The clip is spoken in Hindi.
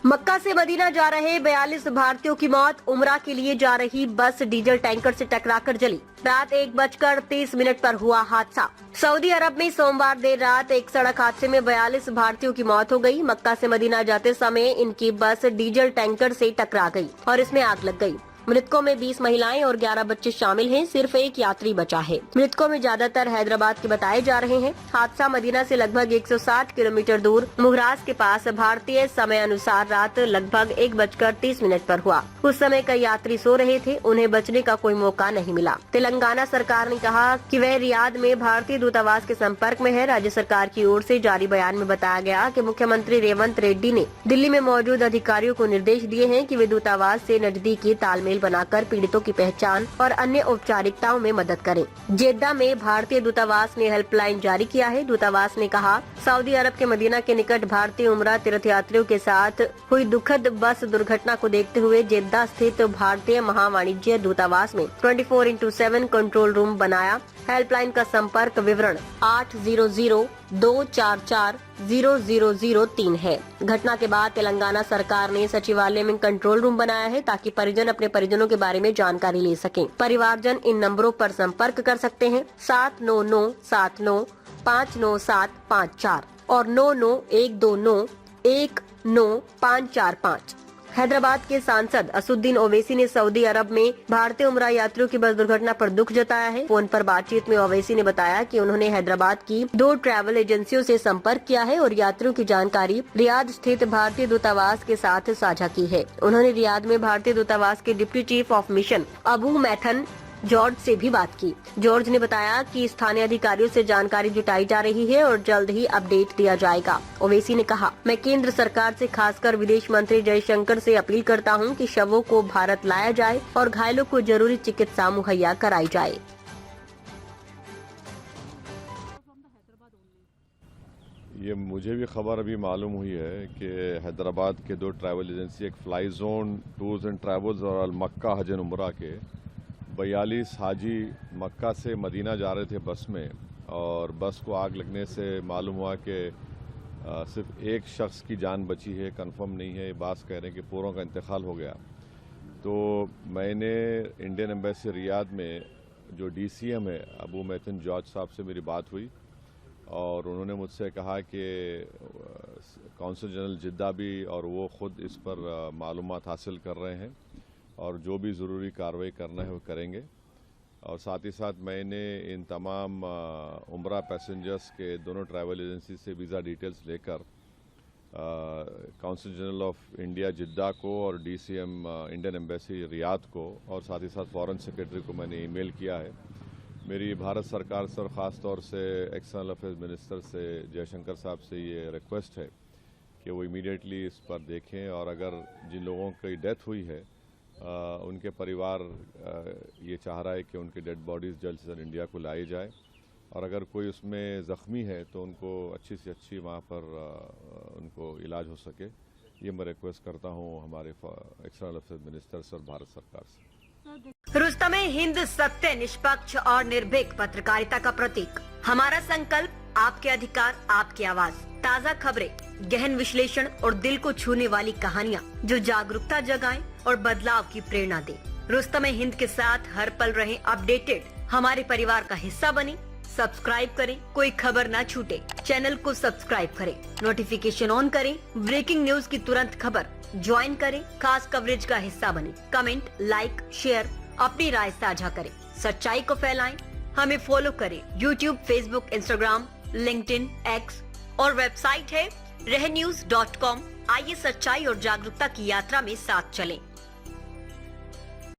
मक्का से मदीना जा रहे 42 भारतीयों की मौत। उमरा के लिए जा रही बस डीजल टैंकर से टकराकर जली। रात 1:30 पर हुआ हादसा। सऊदी अरब में सोमवार देर रात एक सड़क हादसे में 42 भारतीयों की मौत हो गई। मक्का से मदीना जाते समय इनकी बस डीजल टैंकर से टकरा गई और इसमें आग लग गई। मृतकों में 20 महिलाएं और 11 बच्चे शामिल हैं। सिर्फ एक यात्री बचा है। मृतकों में ज्यादातर हैदराबाद के बताए जा रहे हैं। हादसा मदीना से लगभग 160 किलोमीटर दूर मुहराज के पास भारतीय समय अनुसार रात लगभग 1:30 पर हुआ। उस समय कई यात्री सो रहे थे। उन्हें बचने का कोई मौका नहीं मिला। तेलंगाना सरकार ने कहा कि वह रियाद में भारतीय दूतावास के संपर्क में है। राज्य सरकार की ओर से जारी बयान में बताया गया कि मुख्यमंत्री रेवंत रेड्डी ने दिल्ली में मौजूद अधिकारियों को निर्देश दिए हैं कि वे दूतावास से नजदीकी तालमेल बनाकर पीड़ितों की पहचान और अन्य औपचारिकताओं में मदद करें। जेद्दा में भारतीय दूतावास ने हेल्पलाइन जारी किया है। दूतावास ने कहा, सऊदी अरब के मदीना के निकट भारतीय उमरा तीर्थयात्रियों के साथ हुई दुखद बस दुर्घटना को देखते हुए जेद्दा स्थित भारतीय महावाणिज्य दूतावास में 24/7 कंट्रोल रूम बनाया। हेल्पलाइन का संपर्क विवरण 800-244-0003 है। घटना के बाद तेलंगाना सरकार ने सचिवालय में कंट्रोल रूम बनाया है ताकि परिजन अपने परिजनों के बारे में जानकारी ले सकें। परिवारजन इन नंबरों पर संपर्क कर सकते हैं 79979595754 और 9912919545। हैदराबाद के सांसद असुद्दीन ओवैसी ने सऊदी अरब में भारतीय उमरा यात्रियों की बस दुर्घटना पर दुख जताया है। फोन पर बातचीत में ओवैसी ने बताया कि उन्होंने हैदराबाद की 2 ट्रैवल एजेंसियों से संपर्क किया है और यात्रियों की जानकारी रियाद स्थित भारतीय दूतावास के साथ साझा की है। उन्होंने रियाद में भारतीय दूतावास के deputy chief of mission Abu Maithon George से भी बात की। जॉर्ज ने बताया कि स्थानीय अधिकारियों से जानकारी जुटाई जा रही है और जल्द ही अपडेट दिया जाएगा। ओवैसी ने कहा, मैं केंद्र सरकार से खासकर विदेश मंत्री जयशंकर से अपील करता हूं कि शवों को भारत लाया जाए और घायलों को जरूरी चिकित्सा मुहैया कराई जाए। ये मुझे भी खबर अभी मालूम हुई है कि हैदराबाद के 2 ट्रैवल एजेंसी, एक fly zone tours and travels और अल मक्का हज एंड उमरा के 42 हाजी मक्का से मदीना जा रहे थे बस में, और बस को आग लगने से मालूम हुआ कि सिर्फ एक शख्स की जान बची है। कंफर्म नहीं है, बास कह रहे हैं कि पूरों का इंतकाल हो गया। तो मैंने इंडियन एम्बेसी रियाद में जो DCM है अबू मैथन जॉर्ज साहब से मेरी बात हुई और उन्होंने मुझसे कहा कि कौंसल जनरल जिद्दा भी और वो ख़ुद इस पर मालूमात हासिल कर रहे हैं और जो भी ज़रूरी कार्रवाई करना है वो करेंगे। और साथ ही साथ मैंने इन तमाम उमरा पैसेंजर्स के दोनों ट्रैवल एजेंसी से वीज़ा डिटेल्स लेकर कौंसल जनरल ऑफ इंडिया जिद्दा को और DCM इंडियन एम्बेसी रियाद को और साथ ही साथ फॉरेन सेक्रेटरी को मैंने ईमेल किया है। मेरी भारत सरकार से और ख़ास तौर से एक्सटर्नल अफेयर्स मिनिस्टर से जयशंकर साहब से ये रिक्वेस्ट है कि वो इमीडिएटली इस पर देखें और अगर जिन लोगों की डेथ हुई है उनके परिवार ये चाह रहा है कि उनकी डेड बॉडीज़ जल्द से जल्द इंडिया को लाई जाए और अगर कोई उसमें ज़ख्मी है तो उनको अच्छी से अच्छी वहाँ पर उनको इलाज हो सके। ये मैं रिक्वेस्ट करता हूँ हमारे एक्सटर्नल अफेयर्स मिनिस्टर से और भारत सरकार से। रुस्तमे हिंद सत्य, निष्पक्ष और निर्भीक पत्रकारिता का प्रतीक। हमारा संकल्प, आपके अधिकार, आपकी आवाज। ताज़ा खबरें, गहन विश्लेषण और दिल को छूने वाली कहानियाँ जो जागरूकता जगाएं और बदलाव की प्रेरणा दें। रुस्तमे हिंद के साथ हर पल रहें अपडेटेड। हमारे परिवार का हिस्सा बने। सब्सक्राइब करें, कोई खबर ना छूटे। चैनल को सब्सक्राइब करें, नोटिफिकेशन ऑन करें, ब्रेकिंग न्यूज की तुरंत खबर ज्वाइन करें, खास कवरेज का हिस्सा बने। कमेंट, लाइक, शेयर, अपनी राय साझा करें, सच्चाई को फैलाएं। हमें फॉलो करें YouTube, Facebook, Instagram, LinkedIn, X और वेबसाइट है रहnews.com। आइए सच्चाई और जागरूकता की यात्रा में साथ चलें।